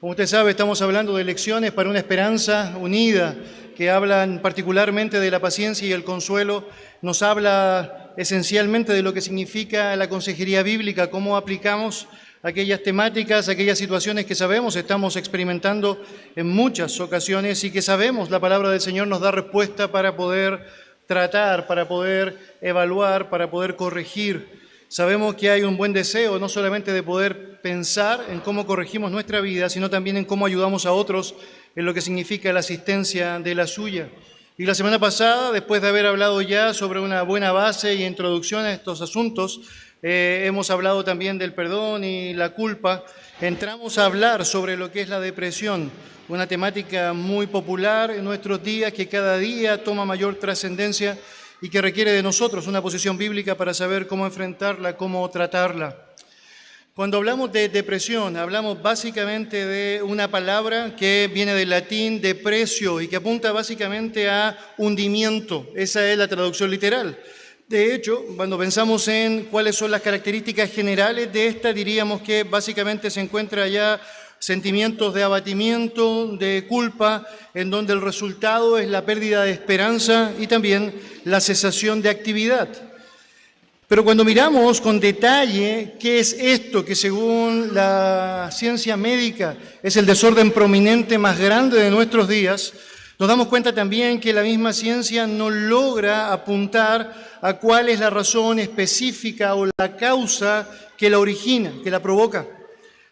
Como usted sabe, estamos hablando de lecciones para una esperanza unida, que hablan particularmente de la paciencia y el consuelo. Nos habla esencialmente de lo que significa la consejería bíblica, cómo aplicamos aquellas temáticas, aquellas situaciones que sabemos estamos experimentando en muchas ocasiones y que sabemos la palabra del Señor nos da respuesta para poder tratar, para poder evaluar, para poder corregir. Sabemos que hay un buen deseo no solamente de poder pensar en cómo corregimos nuestra vida, sino también en cómo ayudamos a otros en lo que significa la asistencia de la suya. Y la semana pasada, después de haber hablado ya sobre una buena base y introducción a estos asuntos, hemos hablado también del perdón y la culpa. Entramos a hablar sobre lo que es la depresión, una temática muy popular en nuestros días que cada día toma mayor trascendencia y que requiere de nosotros una posición bíblica para saber cómo enfrentarla, cómo tratarla. Cuando hablamos de depresión, hablamos básicamente de una palabra que viene del latín depresio y que apunta básicamente a hundimiento. Esa es la traducción literal. De hecho, cuando pensamos en cuáles son las características generales de esta, diríamos que básicamente se encuentra ya sentimientos de abatimiento, de culpa, en donde el resultado es la pérdida de esperanza y también la cesación de actividad. Pero cuando miramos con detalle qué es esto que según la ciencia médica es el desorden prominente más grande de nuestros días, nos damos cuenta también que la misma ciencia no logra apuntar a cuál es la razón específica o la causa que la origina, que la provoca.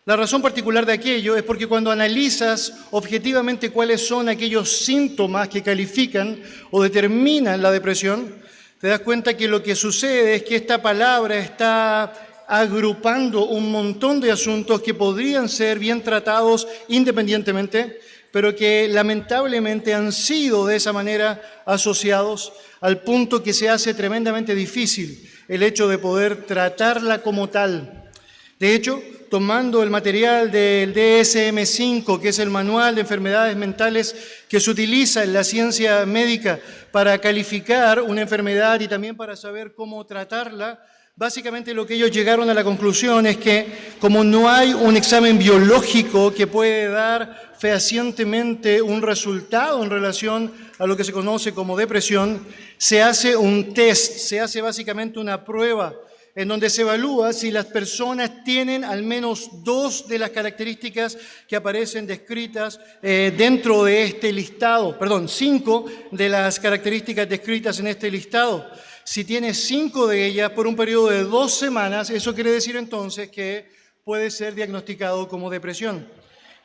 La razón particular de aquello es porque cuando analizas objetivamente cuáles son aquellos síntomas que califican o determinan la depresión, te das cuenta que lo que sucede es que esta palabra está agrupando un montón de asuntos que podrían ser bien tratados independientemente, pero que lamentablemente han sido de esa manera asociados al punto que se hace tremendamente difícil el hecho de poder tratarla como tal. De hecho, tomando el material del DSM-5, que es el Manual de Enfermedades Mentales que se utiliza en la ciencia médica para calificar una enfermedad y también para saber cómo tratarla, básicamente lo que ellos llegaron a la conclusión es que como no hay un examen biológico que puede dar fehacientemente un resultado en relación a lo que se conoce como depresión, se hace un test, se hace básicamente una prueba en donde se evalúa si las personas tienen al menos 2 de las características que aparecen descritas dentro de este listado, 5 de las características descritas en este listado. Si tienes 5 de ellas por un periodo de 2 semanas, eso quiere decir entonces que puede ser diagnosticado como depresión.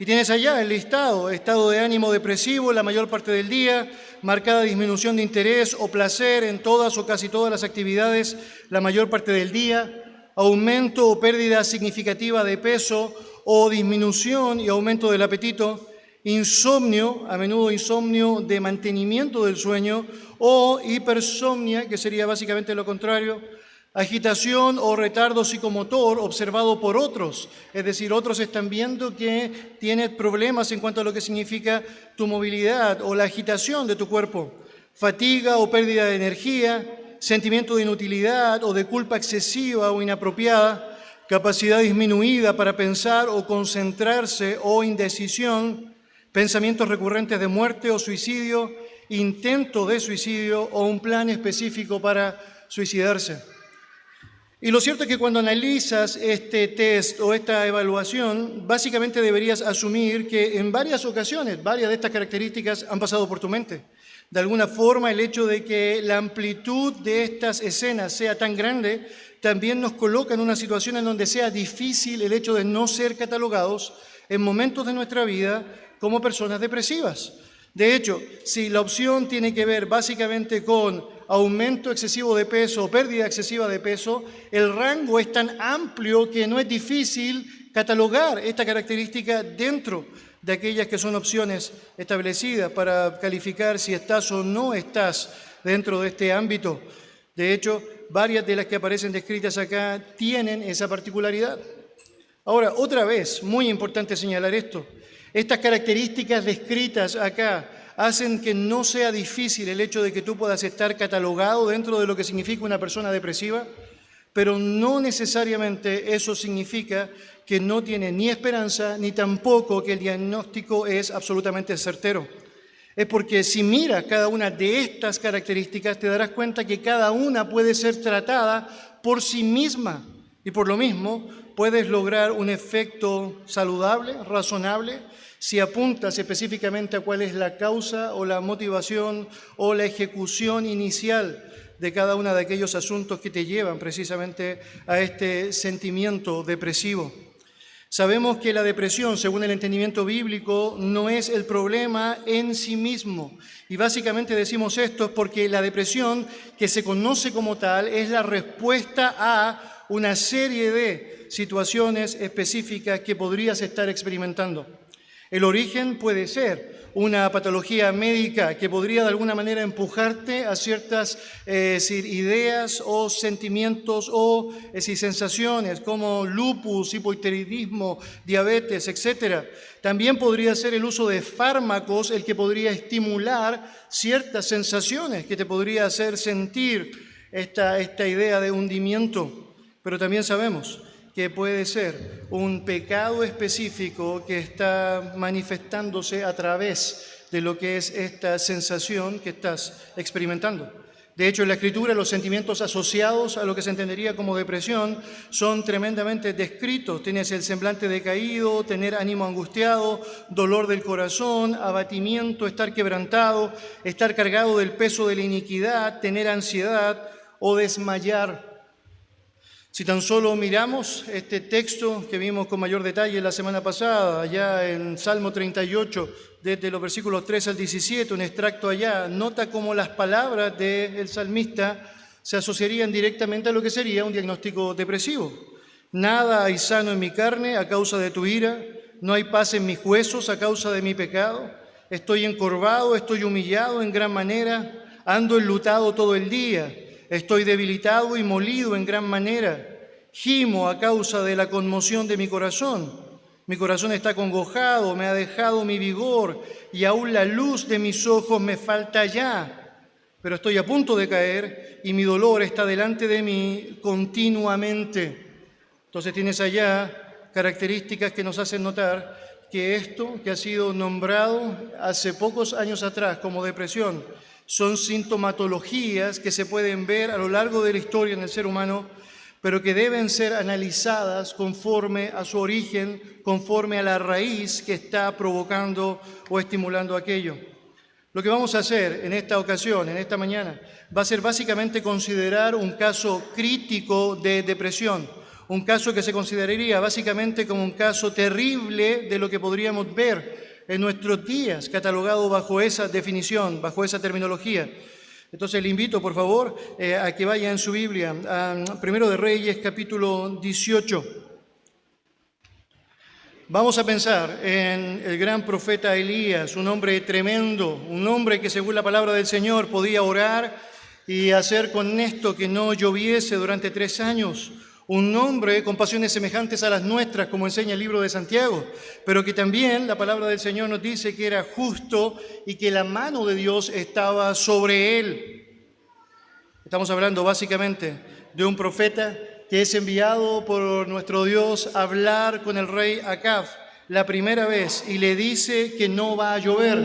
Y tienes allá el listado: estado de ánimo depresivo la mayor parte del día, marcada disminución de interés o placer en todas o casi todas las actividades la mayor parte del día, aumento o pérdida significativa de peso o disminución y aumento del apetito, insomnio, a menudo insomnio de mantenimiento del sueño o hipersomnia, que sería básicamente lo contrario, agitación o retardo psicomotor observado por otros, es decir, otros están viendo que tienes problemas en cuanto a lo que significa tu movilidad o la agitación de tu cuerpo, fatiga o pérdida de energía, sentimiento de inutilidad o de culpa excesiva o inapropiada, capacidad disminuida para pensar o concentrarse o indecisión, pensamientos recurrentes de muerte o suicidio, intento de suicidio o un plan específico para suicidarse. Y lo cierto es que cuando analizas este test o esta evaluación, básicamente deberías asumir que en varias ocasiones, varias de estas características han pasado por tu mente. De alguna forma, el hecho de que la amplitud de estas escenas sea tan grande, también nos coloca en una situación en donde sea difícil el hecho de no ser catalogados en momentos de nuestra vida como personas depresivas. De hecho, si la opción tiene que ver básicamente con aumento excesivo de peso o pérdida excesiva de peso, el rango es tan amplio que no es difícil catalogar esta característica dentro de aquellas que son opciones establecidas para calificar si estás o no estás dentro de este ámbito. De hecho, varias de las que aparecen descritas acá tienen esa particularidad. Ahora, otra vez, muy importante señalar esto. Estas características descritas acá hacen que no sea difícil el hecho de que tú puedas estar catalogado dentro de lo que significa una persona depresiva, pero no necesariamente eso significa que no tiene ni esperanza, ni tampoco que el diagnóstico es absolutamente certero. Es porque si miras cada una de estas características, te darás cuenta que cada una puede ser tratada por sí misma y por lo mismo puedes lograr un efecto saludable, razonable, si apuntas específicamente a cuál es la causa o la motivación o la ejecución inicial de cada uno de aquellos asuntos que te llevan precisamente a este sentimiento depresivo. Sabemos que la depresión, según el entendimiento bíblico, no es el problema en sí mismo. Y básicamente decimos esto porque la depresión, que se conoce como tal, es la respuesta a una serie de situaciones específicas que podrías estar experimentando. El origen puede ser una patología médica que podría de alguna manera empujarte a ciertas ideas o sentimientos o sensaciones como lupus, hipotiroidismo, diabetes, etc. También podría ser el uso de fármacos el que podría estimular ciertas sensaciones que te podría hacer sentir esta idea de hundimiento. Pero también sabemos que puede ser un pecado específico que está manifestándose a través de lo que es esta sensación que estás experimentando. De hecho, en la Escritura, los sentimientos asociados a lo que se entendería como depresión son tremendamente descritos. Tienes el semblante decaído, tener ánimo angustiado, dolor del corazón, abatimiento, estar quebrantado, estar cargado del peso de la iniquidad, tener ansiedad o desmayar. Si tan solo miramos este texto que vimos con mayor detalle la semana pasada, allá en Salmo 38, desde los versículos 3 al 17, un extracto allá, nota cómo las palabras del salmista se asociarían directamente a lo que sería un diagnóstico depresivo. Nada hay sano en mi carne a causa de tu ira, no hay paz en mis huesos a causa de mi pecado, estoy encorvado, estoy humillado en gran manera, ando enlutado todo el día. Estoy debilitado y molido en gran manera. Gimo a causa de la conmoción de mi corazón. Mi corazón está congojado, me ha dejado mi vigor y aún la luz de mis ojos me falta ya. Pero estoy a punto de caer y mi dolor está delante de mí continuamente. Entonces tienes allá características que nos hacen notar que esto que ha sido nombrado hace pocos años atrás como depresión son sintomatologías que se pueden ver a lo largo de la historia en el ser humano, pero que deben ser analizadas conforme a su origen, conforme a la raíz que está provocando o estimulando aquello. Lo que vamos a hacer en esta ocasión, en esta mañana, va a ser básicamente considerar un caso crítico de depresión, un caso que se consideraría básicamente como un caso terrible de lo que podríamos ver en nuestros días, catalogado bajo esa definición, bajo esa terminología. Entonces le invito, por favor, a que vaya en su Biblia, a Primero de Reyes, capítulo 18. Vamos a pensar en el gran profeta Elías, un hombre tremendo, un hombre que según la palabra del Señor podía orar y hacer con esto que no lloviese durante 3 años. Un hombre con pasiones semejantes a las nuestras, como enseña el libro de Santiago, pero que también la palabra del Señor nos dice que era justo y que la mano de Dios estaba sobre él. Estamos hablando básicamente de un profeta que es enviado por nuestro Dios a hablar con el rey Acab la primera vez y le dice que no va a llover.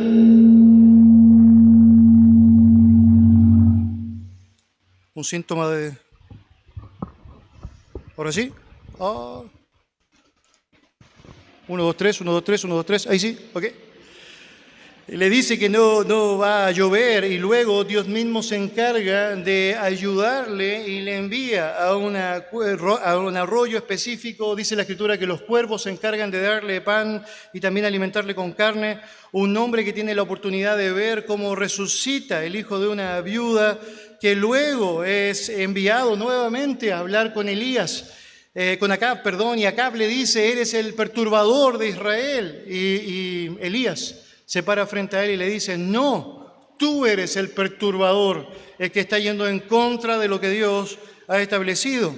Un síntoma de... ¿Ahora sí? 1, 2, 3, 1, 2, 3, 1, 2, 3. Ahí sí, ok. Le dice que no va a llover y luego Dios mismo se encarga de ayudarle y le envía a un arroyo específico. Dice la Escritura que los cuervos se encargan de darle pan y también alimentarle con carne. Un hombre que tiene la oportunidad de ver cómo resucita el hijo de una viuda, que luego es enviado nuevamente a hablar con Acab, y Acab le dice, eres el perturbador de Israel. Y Elías se para frente a él y le dice, no, tú eres el perturbador, el que está yendo en contra de lo que Dios ha establecido.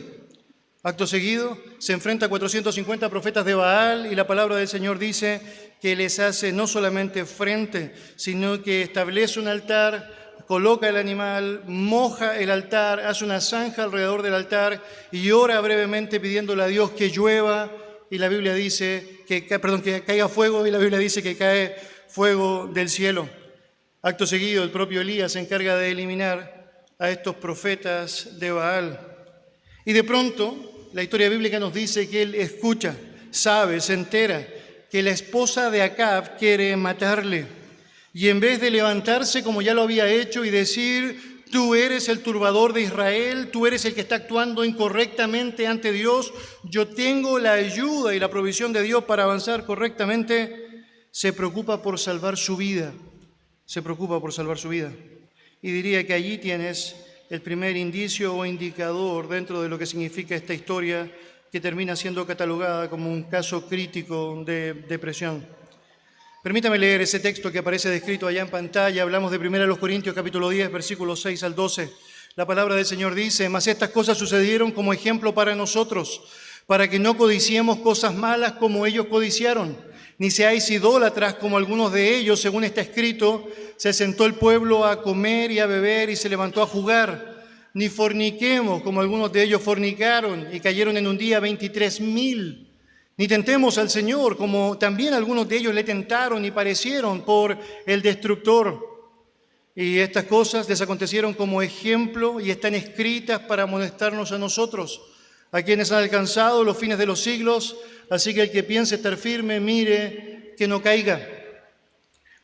Acto seguido, se enfrenta a 450 profetas de Baal y la palabra del Señor dice que les hace no solamente frente, sino que establece un altar coloca el animal, moja el altar, hace una zanja alrededor del altar y ora brevemente pidiéndole a Dios que llueva, y la Biblia dice que caiga fuego, y la Biblia dice que cae fuego del cielo. Acto seguido, el propio Elías se encarga de eliminar a estos profetas de Baal. Y de pronto, la historia bíblica nos dice que él escucha, sabe, se entera que la esposa de Acab quiere matarle. Y en vez de levantarse como ya lo había hecho y decir, tú eres el turbador de Israel, tú eres el que está actuando incorrectamente ante Dios, yo tengo la ayuda y la provisión de Dios para avanzar correctamente, se preocupa por salvar su vida. Se preocupa por salvar su vida. Y diría que allí tienes el primer indicio o indicador dentro de lo que significa esta historia, que termina siendo catalogada como un caso crítico de depresión. Permítame leer ese texto que aparece descrito allá en pantalla. Hablamos de 1 Corintios capítulo 10, versículos 6 al 12. La palabra del Señor dice: mas estas cosas sucedieron como ejemplo para nosotros, para que no codiciemos cosas malas como ellos codiciaron, ni seáis idólatras como algunos de ellos, según está escrito, se sentó el pueblo a comer y a beber y se levantó a jugar. Ni forniquemos como algunos de ellos fornicaron y cayeron en un día 23,000. Ni tentemos al Señor, como también algunos de ellos le tentaron y parecieron por el destructor. Y estas cosas les acontecieron como ejemplo y están escritas para amonestarnos a nosotros, a quienes han alcanzado los fines de los siglos. Así que el que piense estar firme, mire que no caiga.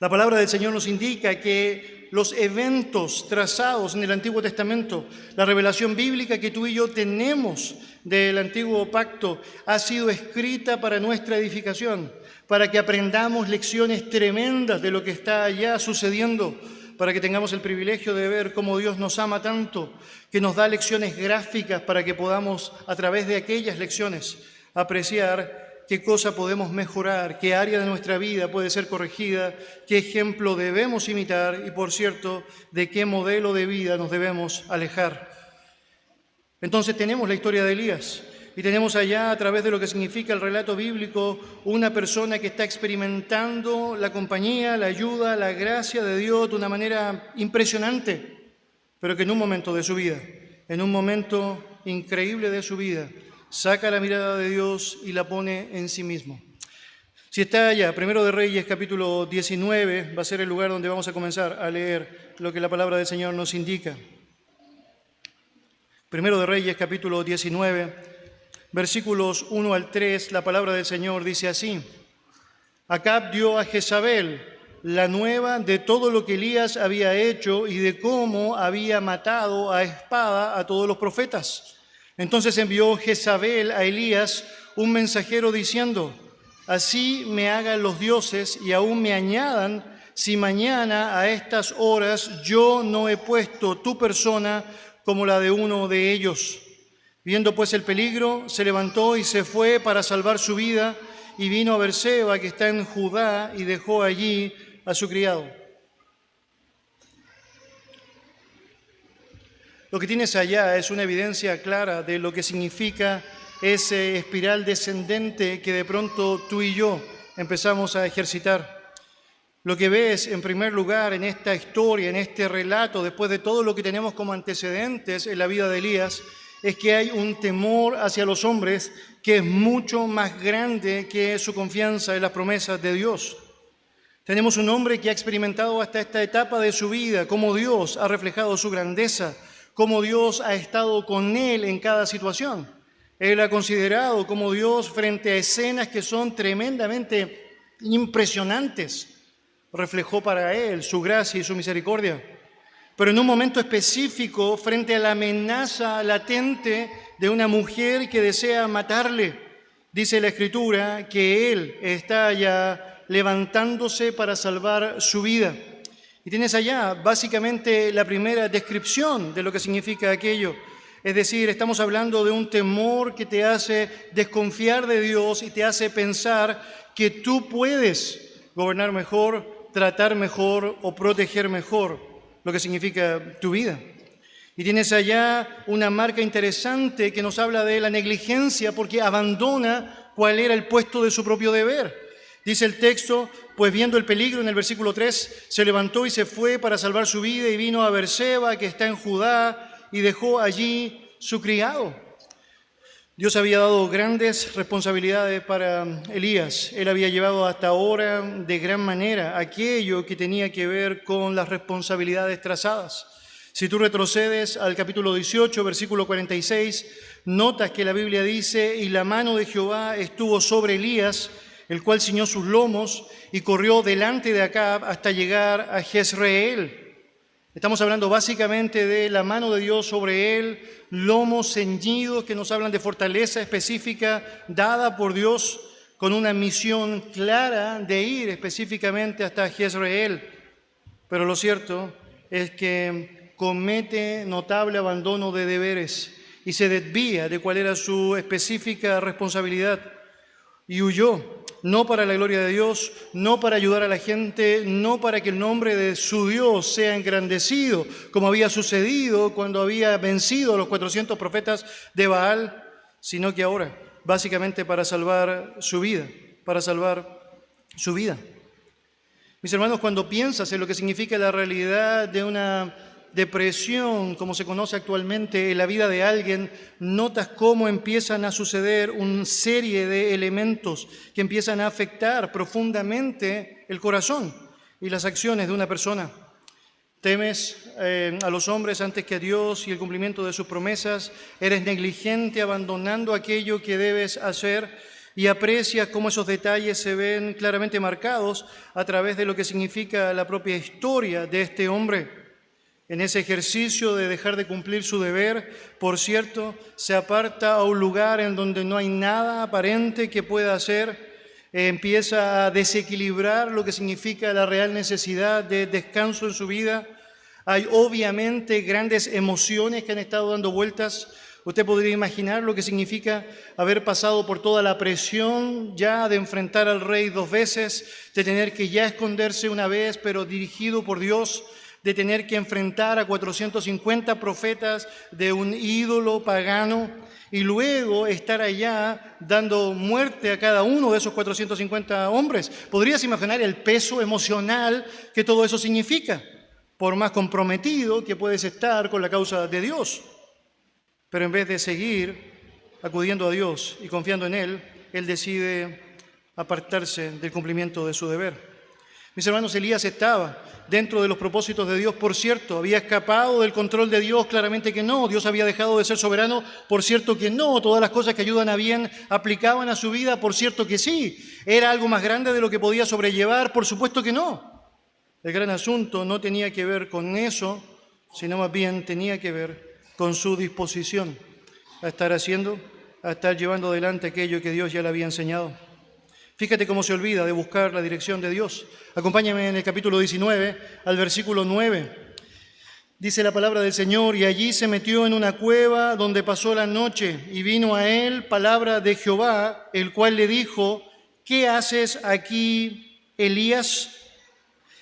La palabra del Señor nos indica que los eventos trazados en el Antiguo Testamento, la revelación bíblica que tú y yo tenemos del Antiguo Pacto, ha sido escrita para nuestra edificación, para que aprendamos lecciones tremendas de lo que está allá sucediendo, para que tengamos el privilegio de ver cómo Dios nos ama tanto, que nos da lecciones gráficas para que podamos, a través de aquellas lecciones, apreciar qué cosa podemos mejorar, qué área de nuestra vida puede ser corregida, qué ejemplo debemos imitar y, por cierto, de qué modelo de vida nos debemos alejar. Entonces tenemos la historia de Elías y tenemos allá, a través de lo que significa el relato bíblico, una persona que está experimentando la compañía, la ayuda, la gracia de Dios de una manera impresionante, pero que en un momento de su vida, en un momento increíble de su vida, saca la mirada de Dios y la pone en sí mismo. Si está allá, 1 de Reyes, capítulo 19, va a ser el lugar donde vamos a comenzar a leer lo que la palabra del Señor nos indica. 1 de Reyes, capítulo 19, versículos 1 al 3, la palabra del Señor dice así: Acab dio a Jezabel la nueva de todo lo que Elías había hecho y de cómo había matado a espada a todos los profetas. Entonces envió Jezabel a Elías un mensajero diciendo: así me hagan los dioses y aún me añadan, si mañana a estas horas yo no he puesto tu persona como la de uno de ellos. Viendo pues el peligro, se levantó y se fue para salvar su vida, y vino a Berseba, que está en Judá, y dejó allí a su criado. Lo que tienes allá es una evidencia clara de lo que significa ese espiral descendente que de pronto tú y yo empezamos a ejercitar. Lo que ves en primer lugar en esta historia, en este relato, después de todo lo que tenemos como antecedentes en la vida de Elías, es que hay un temor hacia los hombres que es mucho más grande que su confianza en las promesas de Dios. Tenemos un hombre que ha experimentado hasta esta etapa de su vida cómo Dios ha reflejado su grandeza, cómo Dios ha estado con él en cada situación. Él ha considerado cómo Dios, frente a escenas que son tremendamente impresionantes, reflejó para él su gracia y su misericordia. Pero en un momento específico, frente a la amenaza latente de una mujer que desea matarle, dice la Escritura que él está ya levantándose para salvar su vida. Y tienes allá básicamente la primera descripción de lo que significa aquello. Es decir, estamos hablando de un temor que te hace desconfiar de Dios y te hace pensar que tú puedes gobernar mejor, tratar mejor o proteger mejor lo que significa tu vida. Y tienes allá una marca interesante que nos habla de la negligencia, porque abandona cuál era el puesto de su propio deber. Dice el texto, pues viendo el peligro en el versículo 3, se levantó y se fue para salvar su vida y vino a Berseba, que está en Judá, y dejó allí su criado. Dios había dado grandes responsabilidades para Elías. Él había llevado hasta ahora de gran manera aquello que tenía que ver con las responsabilidades trazadas. Si tú retrocedes al capítulo 18, versículo 46, notas que la Biblia dice, y la mano de Jehová estuvo sobre Elías, el cual ciñó sus lomos y corrió delante de Acab hasta llegar a Jezreel. Estamos hablando básicamente de la mano de Dios sobre él, lomos ceñidos que nos hablan de fortaleza específica dada por Dios con una misión clara de ir específicamente hasta Jezreel. Pero lo cierto es que comete notable abandono de deberes y se desvía de cuál era su específica responsabilidad y huyó. No para la gloria de Dios, no para ayudar a la gente, no para que el nombre de su Dios sea engrandecido, como había sucedido cuando había vencido a los 400 profetas de Baal, sino que ahora, básicamente para salvar su vida, para salvar su vida. Mis hermanos, cuando piensas en lo que significa la realidad de una depresión, como se conoce actualmente en la vida de alguien, notas cómo empiezan a suceder una serie de elementos que empiezan a afectar profundamente el corazón y las acciones de una persona. Temes a los hombres antes que a Dios y el cumplimiento de sus promesas, eres negligente abandonando aquello que debes hacer y aprecias cómo esos detalles se ven claramente marcados a través de lo que significa la propia historia de este hombre. En ese ejercicio de dejar de cumplir su deber, por cierto, se aparta a un lugar en donde no hay nada aparente que pueda hacer, empieza a desequilibrar lo que significa la real necesidad de descanso en su vida. Hay obviamente grandes emociones que han estado dando vueltas. Usted podría imaginar lo que significa haber pasado por toda la presión ya de enfrentar al rey 2 veces, de tener que ya esconderse una vez, pero dirigido por Dios, de tener que enfrentar a 450 profetas de un ídolo pagano y luego estar allá dando muerte a cada uno de esos 450 hombres. ¿Podrías imaginar el peso emocional que todo eso significa? Por más comprometido que puedes estar con la causa de Dios. Pero en vez de seguir acudiendo a Dios y confiando en Él, Él decide apartarse del cumplimiento de su deber. Mis hermanos, Elías estaba dentro de los propósitos de Dios, por cierto, había escapado del control de Dios, claramente que no, Dios había dejado de ser soberano, por cierto que no, todas las cosas que ayudan a bien aplicaban a su vida, por cierto que sí, era algo más grande de lo que podía sobrellevar, por supuesto que no. El gran asunto no tenía que ver con eso, sino más bien tenía que ver con su disposición a estar haciendo, a estar llevando adelante aquello que Dios ya le había enseñado. Fíjate cómo se olvida de buscar la dirección de Dios. Acompáñame en el capítulo 19, al versículo 9. Dice la palabra del Señor, y allí se metió en una cueva donde pasó la noche, y vino a él palabra de Jehová, el cual le dijo, ¿qué haces aquí, Elías?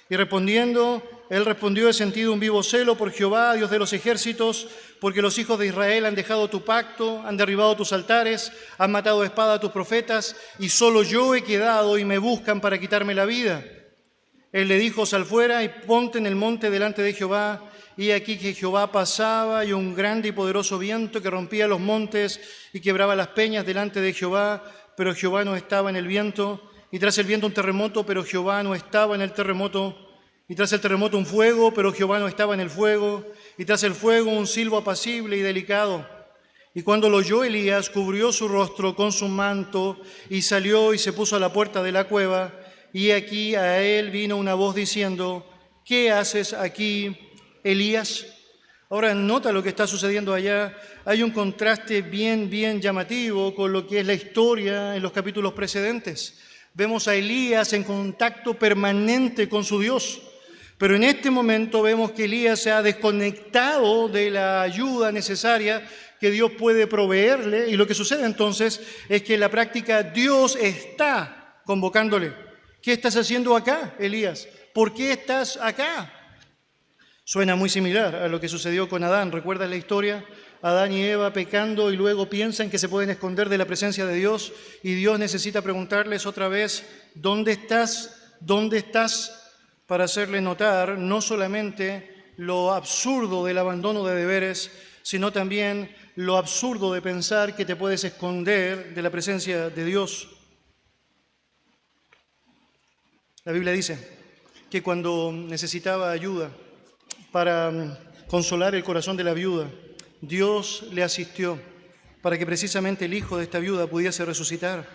Y respondiendo, él respondió, he sentido un vivo celo por Jehová, Dios de los ejércitos, porque los hijos de Israel han dejado tu pacto, han derribado tus altares, han matado a espada a tus profetas, y solo yo he quedado y me buscan para quitarme la vida. Él le dijo, sal fuera y ponte en el monte delante de Jehová. Y aquí que Jehová pasaba y un grande y poderoso viento que rompía los montes y quebraba las peñas delante de Jehová, pero Jehová no estaba en el viento. Y tras el viento un terremoto, pero Jehová no estaba en el terremoto. Y tras el terremoto un fuego, pero Jehová no estaba en el fuego. Y tras el fuego un silbo apacible y delicado. Y cuando lo oyó Elías, cubrió su rostro con su manto y salió y se puso a la puerta de la cueva. Y aquí a él vino una voz diciendo, ¿qué haces aquí, Elías? Ahora nota lo que está sucediendo allá. Hay un contraste bien llamativo con lo que es la historia en los capítulos precedentes. Vemos a Elías en contacto permanente con su Dios. Pero en este momento vemos que Elías se ha desconectado de la ayuda necesaria que Dios puede proveerle. Y lo que sucede entonces es que en la práctica Dios está convocándole. ¿Qué estás haciendo acá, Elías? ¿Por qué estás acá? Suena muy similar a lo que sucedió con Adán. ¿Recuerdas la historia? Adán y Eva pecando y luego piensan que se pueden esconder de la presencia de Dios y Dios necesita preguntarles otra vez, ¿dónde estás? ¿Dónde estás? Para hacerles notar no solamente lo absurdo del abandono de deberes, sino también lo absurdo de pensar que te puedes esconder de la presencia de Dios. La Biblia dice que cuando necesitaba ayuda para consolar el corazón de la viuda, Dios le asistió para que precisamente el hijo de esta viuda pudiese resucitar.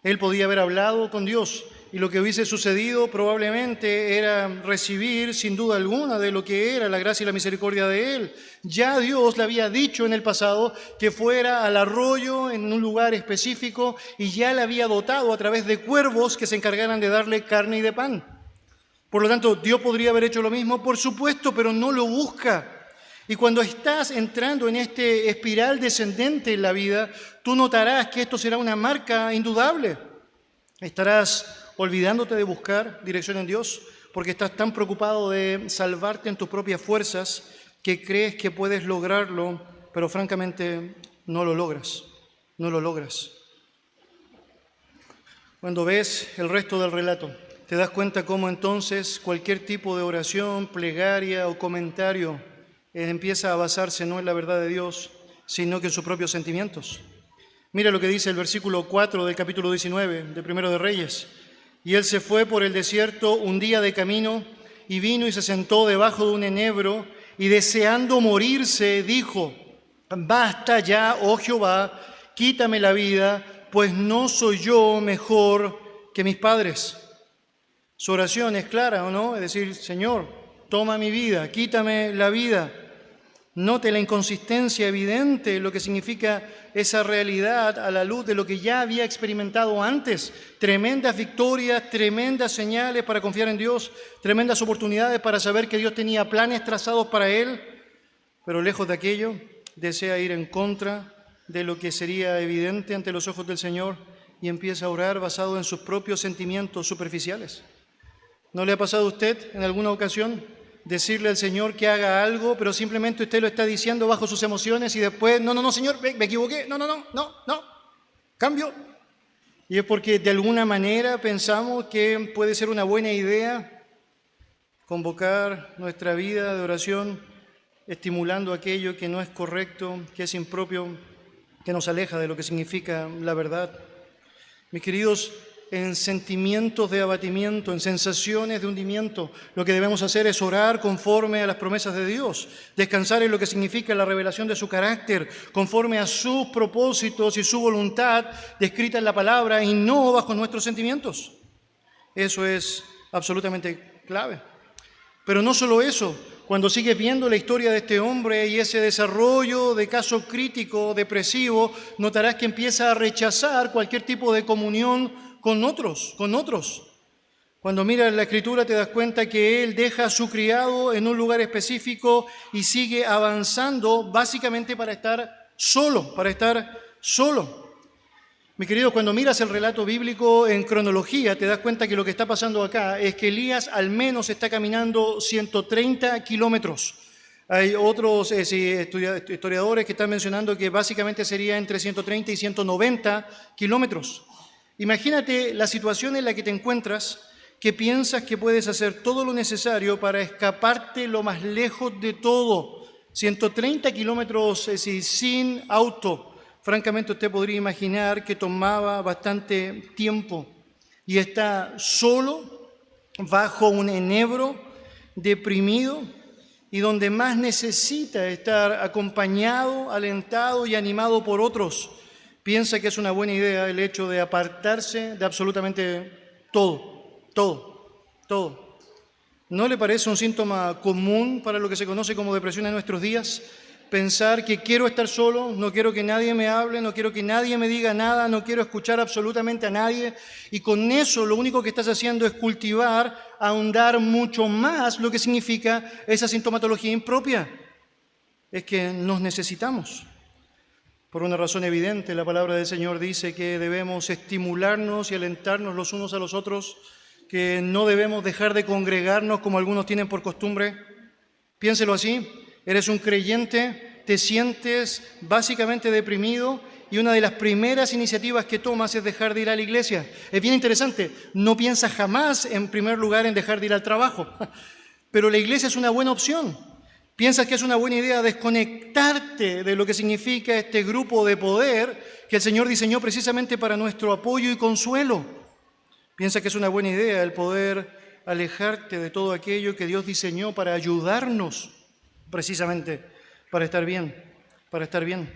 Él podía haber hablado con Dios y lo que hubiese sucedido probablemente era recibir sin duda alguna de lo que era la gracia y la misericordia de Él. Ya Dios le había dicho en el pasado que fuera al arroyo en un lugar específico y ya le había dotado a través de cuervos que se encargaran de darle carne y de pan. Por lo tanto, Dios podría haber hecho lo mismo, por supuesto, pero no lo busca. Y cuando estás entrando en este espiral descendente en la vida, tú notarás que esto será una marca indudable. Estarás olvidándote de buscar dirección en Dios porque estás tan preocupado de salvarte en tus propias fuerzas que crees que puedes lograrlo, pero francamente no lo logras. No lo logras. Cuando ves el resto del relato, te das cuenta cómo entonces cualquier tipo de oración, plegaria o comentario empieza a basarse no en la verdad de Dios, sino que en sus propios sentimientos. Mira lo que dice el versículo 4 del capítulo 19 de Primero de Reyes. Y él se fue por el desierto un día de camino y vino y se sentó debajo de un enebro y deseando morirse dijo, basta ya, oh Jehová, quítame la vida, pues no soy yo mejor que mis padres. Su oración es clara, ¿o no? Es decir, Señor, toma mi vida, quítame la vida. Note la inconsistencia evidente, lo que significa esa realidad a la luz de lo que ya había experimentado antes. Tremendas victorias, tremendas señales para confiar en Dios, tremendas oportunidades para saber que Dios tenía planes trazados para él, pero lejos de aquello, desea ir en contra de lo que sería evidente ante los ojos del Señor y empieza a orar basado en sus propios sentimientos superficiales. ¿No le ha pasado a usted en alguna ocasión decirle al Señor que haga algo, pero simplemente usted lo está diciendo bajo sus emociones y después, no, Señor, me equivoqué, no, cambio? Y es porque de alguna manera pensamos que puede ser una buena idea convocar nuestra vida de oración estimulando aquello que no es correcto, que es impropio, que nos aleja de lo que significa la verdad. Mis queridos, en sentimientos de abatimiento, en sensaciones de hundimiento, lo que debemos hacer es orar conforme a las promesas de Dios, descansar en lo que significa la revelación de su carácter, conforme a sus propósitos y su voluntad descrita en la palabra y no bajo nuestros sentimientos. Eso es absolutamente clave. Pero no solo eso, cuando sigues viendo la historia de este hombre y ese desarrollo de caso crítico, depresivo, notarás que empieza a rechazar cualquier tipo de comunión con otros. Cuando miras la Escritura te das cuenta que él deja a su criado en un lugar específico y sigue avanzando básicamente para estar solo. Mis queridos, cuando miras el relato bíblico en cronología, te das cuenta que lo que está pasando acá es que Elías al menos está caminando 130 kilómetros. Hay otros historiadores que están mencionando que básicamente sería entre 130 y 190 kilómetros. Imagínate la situación en la que te encuentras, que piensas que puedes hacer todo lo necesario para escaparte lo más lejos de todo. 130 kilómetros sin auto. Francamente, usted podría imaginar que tomaba bastante tiempo y está solo, bajo un enebro, deprimido y donde más necesita estar acompañado, alentado y animado por otros. Piensa que es una buena idea el hecho de apartarse de absolutamente todo. ¿No le parece un síntoma común para lo que se conoce como depresión en nuestros días? Pensar que quiero estar solo, no quiero que nadie me hable, no quiero que nadie me diga nada, no quiero escuchar absolutamente a nadie. Y con eso lo único que estás haciendo es cultivar, ahondar mucho más lo que significa esa sintomatología impropia. Es que nos necesitamos. Por una razón evidente, la palabra del Señor dice que debemos estimularnos y alentarnos los unos a los otros, que no debemos dejar de congregarnos como algunos tienen por costumbre. Piénselo así. Eres un creyente, te sientes básicamente deprimido y una de las primeras iniciativas que tomas es dejar de ir a la iglesia. Es bien interesante, no piensas jamás en primer lugar en dejar de ir al trabajo, pero la iglesia es una buena opción. Piensas que es una buena idea desconectarte de lo que significa este grupo de poder que el Señor diseñó precisamente para nuestro apoyo y consuelo. Piensas que es una buena idea el poder alejarte de todo aquello que Dios diseñó para ayudarnos precisamente para estar bien, para estar bien.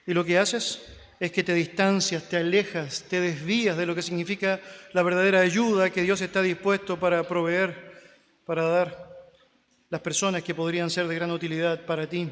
Y lo que haces es que te distancias, te alejas, te desvías de lo que significa la verdadera ayuda que Dios está dispuesto para proveer, para dar las personas que podrían ser de gran utilidad para ti.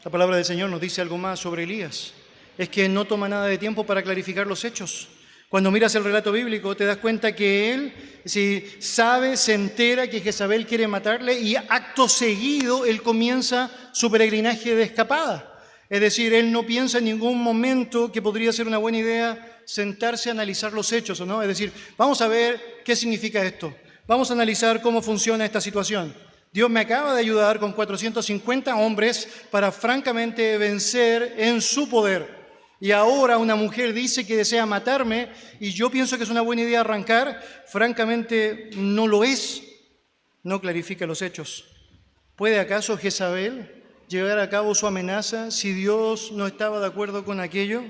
La palabra del Señor nos dice algo más sobre Elías. Es que no toma nada de tiempo para clarificar los hechos. Cuando miras el relato bíblico te das cuenta que él, si sabe, se entera que Jezabel quiere matarle y acto seguido él comienza su peregrinaje de escapada. Es decir, él no piensa en ningún momento que podría ser una buena idea sentarse a analizar los hechos, ¿o no? Es decir, vamos a ver qué significa esto. Vamos a analizar cómo funciona esta situación. Dios me acaba de ayudar con 450 hombres para francamente vencer en su poder. Y ahora una mujer dice que desea matarme y yo pienso que es una buena idea arrancar. Francamente no lo es. No clarifica los hechos. ¿Puede acaso Jezabel llevar a cabo su amenaza si Dios no estaba de acuerdo con aquello?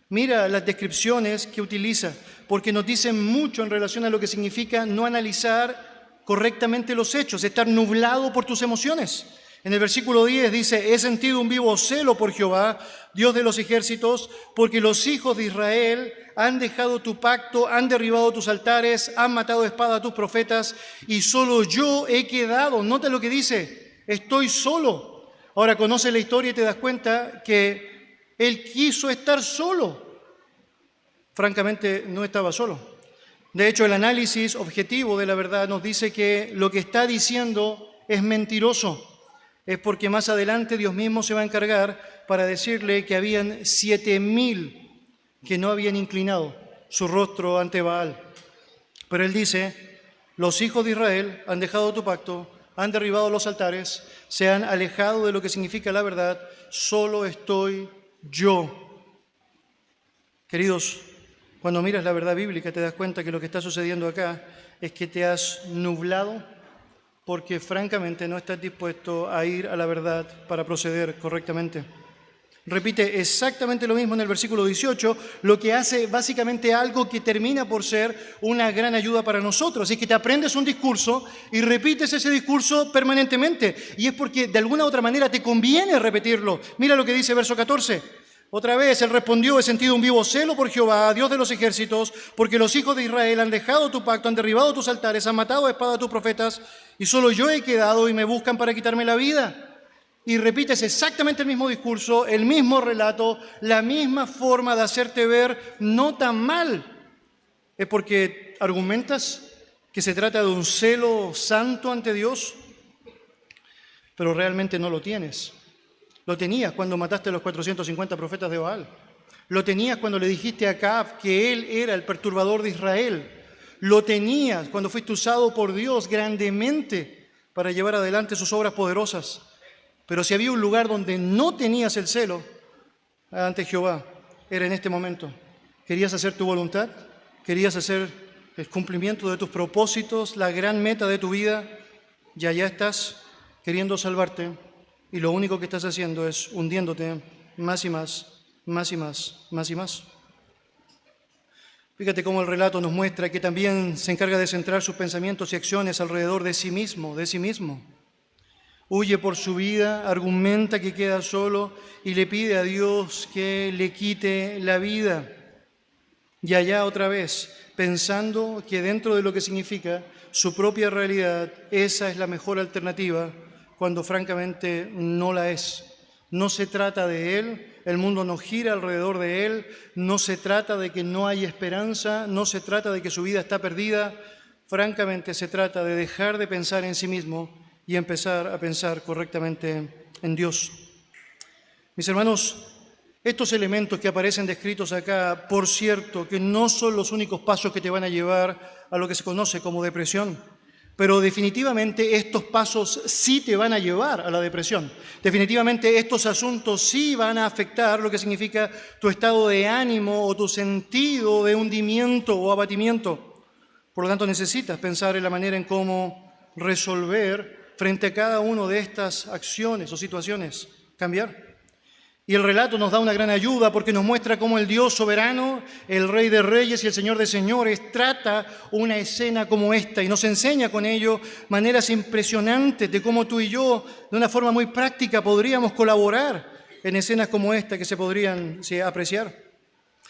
Mira las descripciones que utiliza, porque nos dicen mucho en relación a lo que significa no analizar correctamente los hechos, estar nublado por tus emociones. En el versículo 10 dice, he sentido un vivo celo por Jehová, Dios de los ejércitos, porque los hijos de Israel han dejado tu pacto, han derribado tus altares, han matado de espada a tus profetas, y solo yo he quedado. Nota lo que dice, estoy solo. Ahora conoces la historia y te das cuenta que él quiso estar solo. Francamente, no estaba solo. De hecho, el análisis objetivo de la verdad nos dice que lo que está diciendo es mentiroso. Es porque más adelante Dios mismo se va a encargar para decirle que habían 7,000 que no habían inclinado su rostro ante Baal. Pero él dice, los hijos de Israel han dejado tu pacto, han derribado los altares, se han alejado de lo que significa la verdad, solo estoy yo. Queridos, cuando miras la verdad bíblica te das cuenta que lo que está sucediendo acá es que te has nublado porque francamente no estás dispuesto a ir a la verdad para proceder correctamente. Repite exactamente lo mismo en el versículo 18, lo que hace básicamente algo que termina por ser una gran ayuda para nosotros. Es que te aprendes un discurso y repites ese discurso permanentemente. Y es porque de alguna u otra manera te conviene repetirlo. Mira lo que dice verso 14. Otra vez, él respondió, he sentido un vivo celo por Jehová, Dios de los ejércitos, porque los hijos de Israel han dejado tu pacto, han derribado tus altares, han matado a espada a tus profetas, y solo yo he quedado y me buscan para quitarme la vida. Y repites exactamente el mismo discurso, el mismo relato, la misma forma de hacerte ver no tan mal. Es porque argumentas que se trata de un celo santo ante Dios, pero realmente no lo tienes. Lo tenías cuando mataste a los 450 profetas de Baal. Lo tenías cuando le dijiste a Acab que él era el perturbador de Israel. Lo tenías cuando fuiste usado por Dios grandemente para llevar adelante sus obras poderosas. Pero si había un lugar donde no tenías el celo ante Jehová, era en este momento. ¿Querías hacer tu voluntad? ¿Querías hacer el cumplimiento de tus propósitos, la gran meta de tu vida? Y allá estás queriendo salvarte. Y lo único que estás haciendo es hundiéndote más y más, más y más, más y más. Fíjate cómo el relato nos muestra que también se encarga de centrar sus pensamientos y acciones alrededor de sí mismo, de sí mismo. Huye por su vida, argumenta que queda solo y le pide a Dios que le quite la vida. Y allá otra vez, pensando que dentro de lo que significa su propia realidad, esa es la mejor alternativa, cuando francamente no la es. No se trata de él, el mundo no gira alrededor de él, no se trata de que no hay esperanza, no se trata de que su vida está perdida, francamente se trata de dejar de pensar en sí mismo y empezar a pensar correctamente en Dios. Mis hermanos, estos elementos que aparecen descritos acá, por cierto, que no son los únicos pasos que te van a llevar a lo que se conoce como depresión. Pero definitivamente estos pasos sí te van a llevar a la depresión. Definitivamente estos asuntos sí van a afectar lo que significa tu estado de ánimo o tu sentido de hundimiento o abatimiento. Por lo tanto, necesitas pensar en la manera en cómo resolver frente a cada una de estas acciones o situaciones, cambiar. Y el relato nos da una gran ayuda porque nos muestra cómo el Dios soberano, el Rey de Reyes y el Señor de Señores trata una escena como esta y nos enseña con ello maneras impresionantes de cómo tú y yo, de una forma muy práctica, podríamos colaborar en escenas como esta que se podrían apreciar.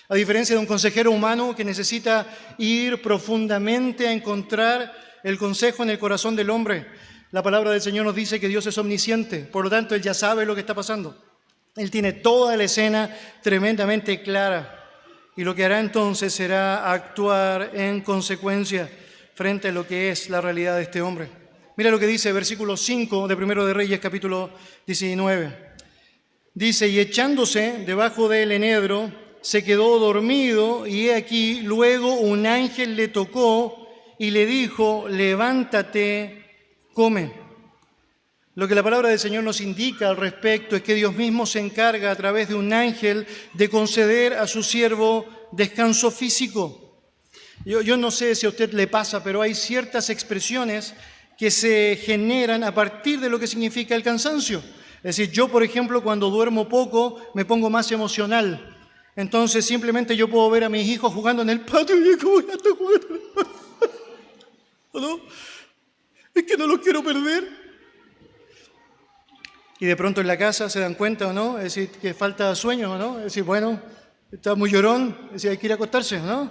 A diferencia de un consejero humano que necesita ir profundamente a encontrar el consejo en el corazón del hombre, la palabra del Señor nos dice que Dios es omnisciente, por lo tanto Él ya sabe lo que está pasando. Él tiene toda la escena tremendamente clara y lo que hará entonces será actuar en consecuencia frente a lo que es la realidad de este hombre. Mira lo que dice versículo 5 de Primero de Reyes, capítulo 19. Dice, y echándose debajo del enedro, se quedó dormido y he aquí, luego un ángel le tocó y le dijo, levántate, come. Lo que la palabra del Señor nos indica al respecto es que Dios mismo se encarga a través de un ángel de conceder a su siervo descanso físico. Yo no sé si a usted le pasa, pero hay ciertas expresiones que se generan a partir de lo que significa el cansancio. Es decir, yo, por ejemplo, cuando duermo poco, me pongo más emocional. Entonces, simplemente yo puedo ver a mis hijos jugando en el patio y digo, ya estoy jugando. ¿No? Es que no los quiero perder. Y de pronto en la casa se dan cuenta, ¿o no? Es decir, que falta sueño, ¿no? Es decir, bueno, está muy llorón, es decir, hay que ir a acostarse, ¿no?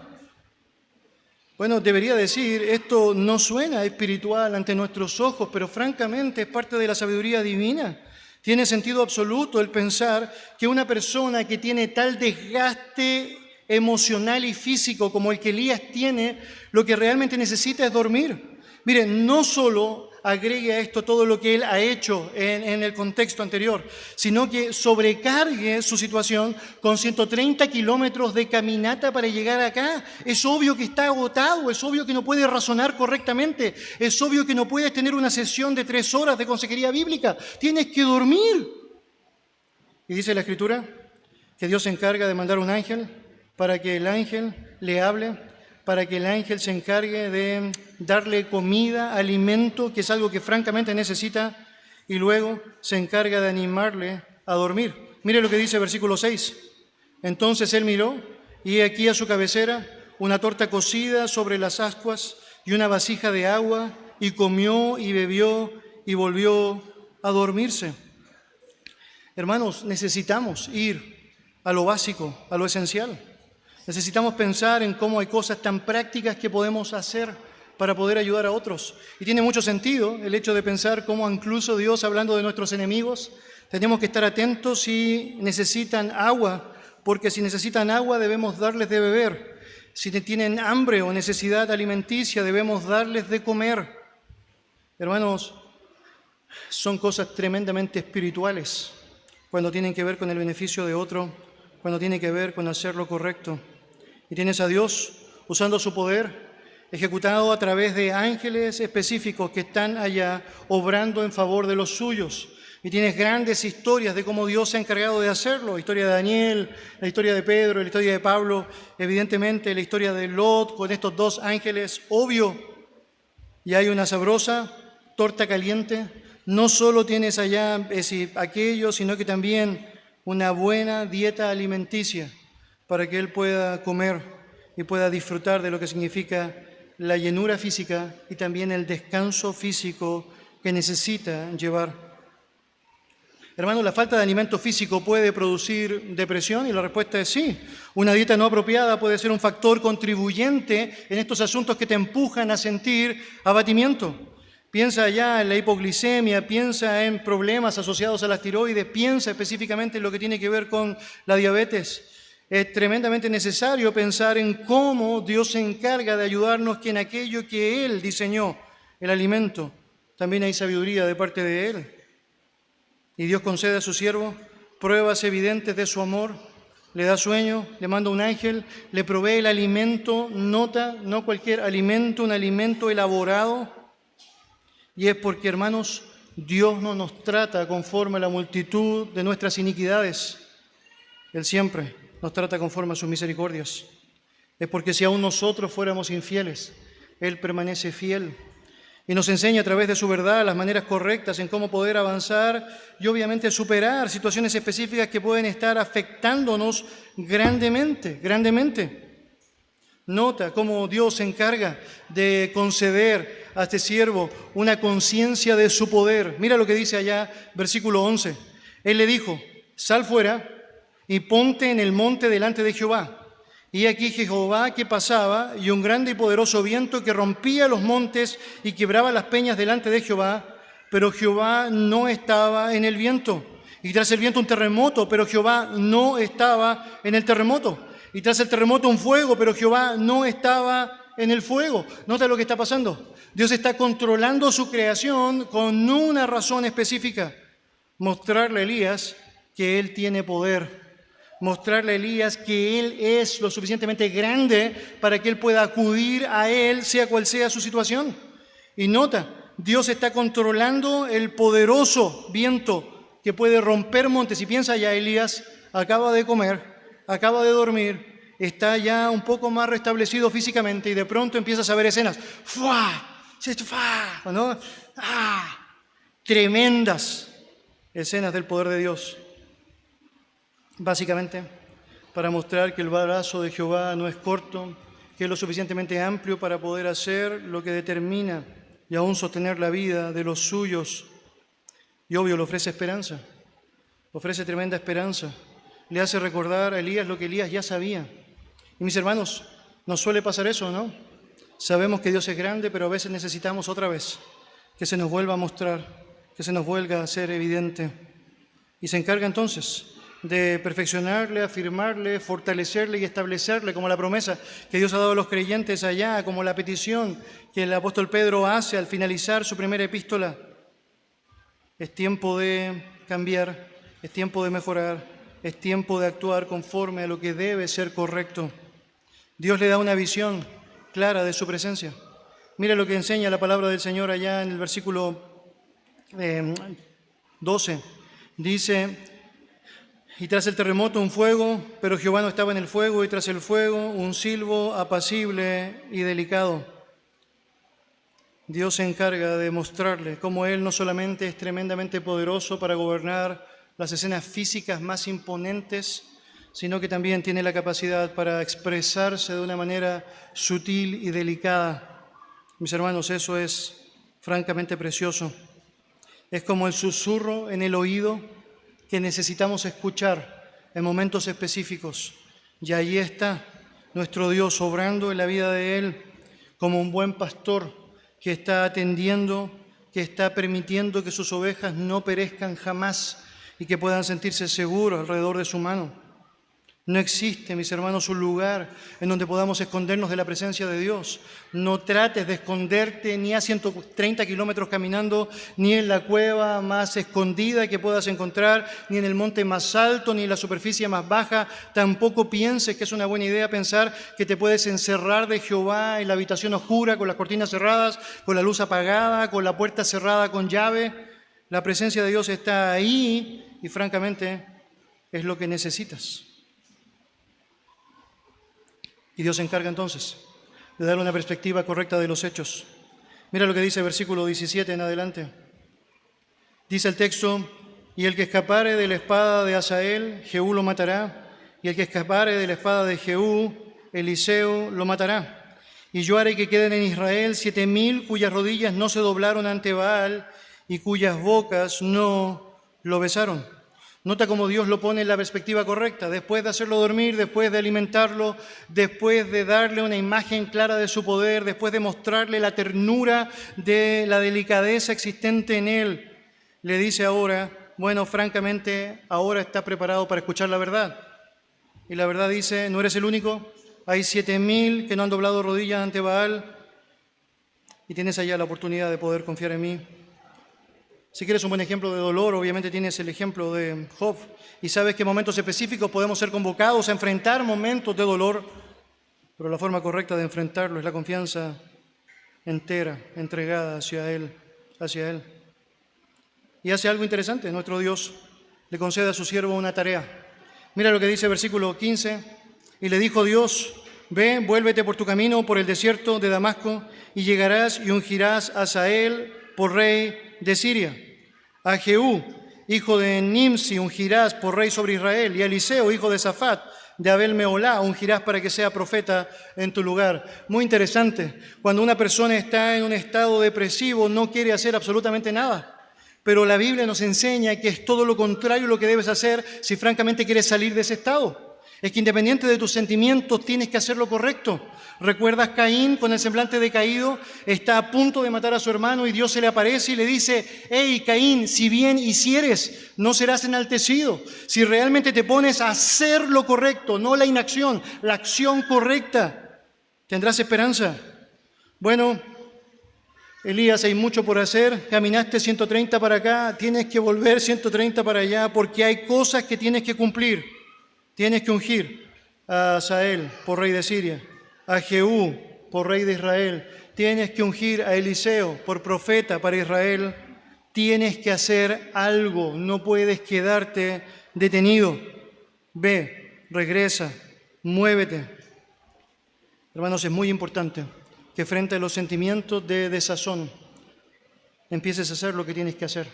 Bueno, debería decir, esto no suena espiritual ante nuestros ojos, pero francamente es parte de la sabiduría divina. Tiene sentido absoluto el pensar que una persona que tiene tal desgaste emocional y físico como el que Elías tiene, lo que realmente necesita es dormir. Miren, no solo agregue a esto todo lo que él ha hecho en el contexto anterior, sino que sobrecargue su situación con 130 kilómetros de caminata para llegar acá. Es obvio que está agotado, es obvio que no puede razonar correctamente, es obvio que no puedes tener una sesión de 3 horas de consejería bíblica, tienes que dormir. Y dice la Escritura que Dios se encarga de mandar un ángel para que el ángel le hable, para que el ángel se encargue de darle comida, alimento, que es algo que francamente necesita, y luego se encarga de animarle a dormir. Mire lo que dice el versículo 6. Entonces él miró, y he aquí a su cabecera una torta cocida sobre las ascuas y una vasija de agua, y comió y bebió y volvió a dormirse. Hermanos, necesitamos ir a lo básico, a lo esencial. Necesitamos pensar en cómo hay cosas tan prácticas que podemos hacer para poder ayudar a otros. Y tiene mucho sentido el hecho de pensar cómo incluso Dios, hablando de nuestros enemigos, tenemos que estar atentos si necesitan agua, porque si necesitan agua debemos darles de beber. Si tienen hambre o necesidad alimenticia debemos darles de comer. Hermanos, son cosas tremendamente espirituales cuando tienen que ver con el beneficio de otro, cuando tiene que ver con hacer lo correcto. Y tienes a Dios usando su poder, ejecutado a través de ángeles específicos que están allá obrando en favor de los suyos. Y tienes grandes historias de cómo Dios se ha encargado de hacerlo. La historia de Daniel, la historia de Pedro, la historia de Pablo, evidentemente la historia de Lot con estos 2 ángeles, obvio. Y hay una sabrosa torta caliente. No solo tienes allá aquello, sino que también una buena dieta alimenticia para que él pueda comer y pueda disfrutar de lo que significa la llenura física y también el descanso físico que necesita llevar. Hermanos, ¿la falta de alimento físico puede producir depresión? Y la respuesta es sí. Una dieta no apropiada puede ser un factor contribuyente en estos asuntos que te empujan a sentir abatimiento. Piensa ya en la hipoglicemia, piensa en problemas asociados a las tiroides, piensa específicamente en lo que tiene que ver con la diabetes. Es tremendamente necesario pensar en cómo Dios se encarga de ayudarnos, que en aquello que Él diseñó, el alimento, también hay sabiduría de parte de Él. Y Dios concede a su siervo pruebas evidentes de su amor, le da sueño, le manda un ángel, le provee el alimento, nota, no cualquier alimento, un alimento elaborado. Y es porque, hermanos, Dios no nos trata conforme a la multitud de nuestras iniquidades. Él siempre nos trata conforme a sus misericordias. Es porque si aún nosotros fuéramos infieles, Él permanece fiel y nos enseña a través de su verdad las maneras correctas en cómo poder avanzar y obviamente superar situaciones específicas que pueden estar afectándonos grandemente. Nota cómo Dios se encarga de conceder a este siervo una conciencia de su poder. Mira lo que dice allá, versículo 11. Él le dijo: sal fuera y ponte en el monte delante de Jehová. Y aquí Jehová que pasaba, y un grande y poderoso viento que rompía los montes y quebraba las peñas delante de Jehová, pero Jehová no estaba en el viento. Y tras el viento un terremoto, pero Jehová no estaba en el terremoto. Y tras el terremoto un fuego, pero Jehová no estaba en el fuego. Nota lo que está pasando. Dios está controlando su creación con una razón específica: mostrarle a Elías que Él tiene poder. Mostrarle a Elías que Él es lo suficientemente grande para que Él pueda acudir a Él, sea cual sea su situación. Y nota, Dios está controlando el poderoso viento que puede romper montes. Y piensa ya, Elías acaba de comer, acaba de dormir, está ya un poco más restablecido físicamente y de pronto empiezas a ver escenas. ¡Fua! ¿No? Tremendas escenas del poder de Dios. Básicamente, para mostrar que el brazo de Jehová no es corto, que es lo suficientemente amplio para poder hacer lo que determina y aún sostener la vida de los suyos. Y obvio, le ofrece esperanza, le ofrece tremenda esperanza. Le hace recordar a Elías lo que Elías ya sabía. Y mis hermanos, nos suele pasar eso, ¿no? Sabemos que Dios es grande, pero a veces necesitamos otra vez que se nos vuelva a mostrar, que se nos vuelva a hacer evidente. Y se encarga entonces de perfeccionarle, afirmarle, fortalecerle y establecerle, como la promesa que Dios ha dado a los creyentes allá, como la petición que el apóstol Pedro hace al finalizar su primera epístola. Es tiempo de cambiar, es tiempo de mejorar, es tiempo de actuar conforme a lo que debe ser correcto. Dios le da una visión clara de su presencia. Mira lo que enseña la palabra del Señor allá en el versículo 12. Dice: y tras el terremoto un fuego, pero Jehová no estaba en el fuego, y tras el fuego un silbo apacible y delicado. Dios se encarga de mostrarle cómo Él no solamente es tremendamente poderoso para gobernar las escenas físicas más imponentes, sino que también tiene la capacidad para expresarse de una manera sutil y delicada. Mis hermanos, eso es francamente precioso. Es como el susurro en el oído que necesitamos escuchar en momentos específicos. Y ahí está nuestro Dios obrando en la vida de Él como un buen pastor que está atendiendo, que está permitiendo que sus ovejas no perezcan jamás y que puedan sentirse seguros alrededor de su mano. No existe, mis hermanos, un lugar en donde podamos escondernos de la presencia de Dios. No trates de esconderte ni a 130 kilómetros caminando, ni en la cueva más escondida que puedas encontrar, ni en el monte más alto, ni en la superficie más baja. Tampoco pienses que es una buena idea pensar que te puedes encerrar de Jehová en la habitación oscura, con las cortinas cerradas, con la luz apagada, con la puerta cerrada con llave. La presencia de Dios está ahí y francamente es lo que necesitas. Y Dios se encarga entonces de darle una perspectiva correcta de los hechos. Mira lo que dice el versículo 17 en adelante. Dice el texto: y el que escapare de la espada de Hazael, Jehú lo matará, y el que escapare de la espada de Jehú, Eliseo lo matará. Y yo haré que queden en Israel 7,000 cuyas rodillas no se doblaron ante Baal y cuyas bocas no lo besaron. Nota cómo Dios lo pone en la perspectiva correcta. Después de hacerlo dormir, después de alimentarlo, después de darle una imagen clara de su poder, después de mostrarle la ternura de la delicadeza existente en él, le dice ahora, bueno, francamente, ahora está preparado para escuchar la verdad. Y la verdad dice: no eres el único, hay 7,000 que no han doblado rodillas ante Baal y tienes allá la oportunidad de poder confiar en mí. Si quieres un buen ejemplo de dolor, obviamente tienes el ejemplo de Job. Y sabes que en momentos específicos podemos ser convocados a enfrentar momentos de dolor, pero la forma correcta de enfrentarlo es la confianza entera, entregada hacia Él, hacia Él. Y hace algo interesante, nuestro Dios le concede a su siervo una tarea. Mira lo que dice el versículo 15, y le dijo Dios, ve, vuélvete por tu camino por el desierto de Damasco, y llegarás y ungirás a Hazael por rey de Siria. A Jehú, hijo de Nimsi, ungirás por rey sobre Israel, y a Eliseo, hijo de Safat, de Abel Meolá, ungirás para que sea profeta en tu lugar. Muy interesante, cuando una persona está en un estado depresivo, no quiere hacer absolutamente nada. Pero la Biblia nos enseña que es todo lo contrario lo que debes hacer si francamente quieres salir de ese estado. Es que independiente de tus sentimientos tienes que hacer lo correcto. ¿Recuerdas Caín con el semblante decaído? Está a punto de matar a su hermano y Dios se le aparece y le dice, hey Caín, si bien hicieres, no serás enaltecido. Si realmente te pones a hacer lo correcto, no la inacción, la acción correcta, tendrás esperanza. Bueno, Elías, hay mucho por hacer, caminaste 130 para acá, tienes que volver 130 para allá, porque hay cosas que tienes que cumplir. Tienes que ungir a Hazael por rey de Siria, a Jehú por rey de Israel, tienes que ungir a Eliseo por profeta para Israel, tienes que hacer algo, no puedes quedarte detenido. Ve, regresa, muévete. Hermanos, es muy importante que frente a los sentimientos de desazón empieces a hacer lo que tienes que hacer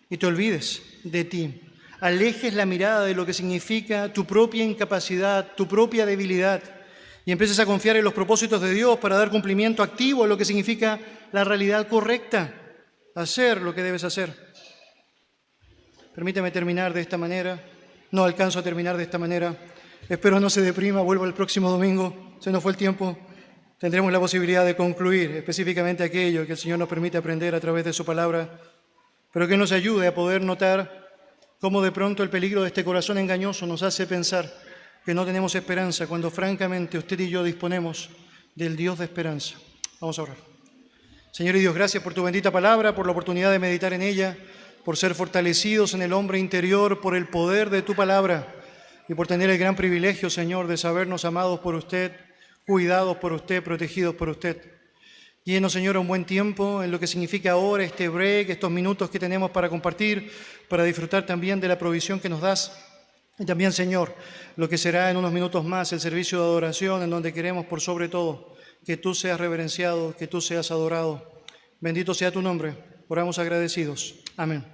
y te olvides de ti. Alejes la mirada de lo que significa tu propia incapacidad, tu propia debilidad y empieces a confiar en los propósitos de Dios para dar cumplimiento activo a lo que significa la realidad correcta, hacer lo que debes hacer. Permíteme terminar de esta manera. No alcanzo a terminar de esta manera. Espero no se deprima, vuelvo el próximo domingo. Se nos fue el tiempo. Tendremos la posibilidad de concluir específicamente aquello que el Señor nos permite aprender a través de su palabra, pero que nos ayude a poder notar cómo de pronto el peligro de este corazón engañoso nos hace pensar que no tenemos esperanza cuando francamente usted y yo disponemos del Dios de esperanza. Vamos a orar. Señor y Dios, gracias por tu bendita palabra, por la oportunidad de meditar en ella, por ser fortalecidos en el hombre interior, por el poder de tu palabra y por tener el gran privilegio, Señor, de sabernos amados por usted, cuidados por usted, protegidos por usted. Guíenos, Señor, un buen tiempo en lo que significa ahora este break, estos minutos que tenemos para compartir, para disfrutar también de la provisión que nos das. Y también, Señor, lo que será en unos minutos más el servicio de adoración, en donde queremos, por sobre todo, que tú seas reverenciado, que tú seas adorado. Bendito sea tu nombre. Oramos agradecidos. Amén.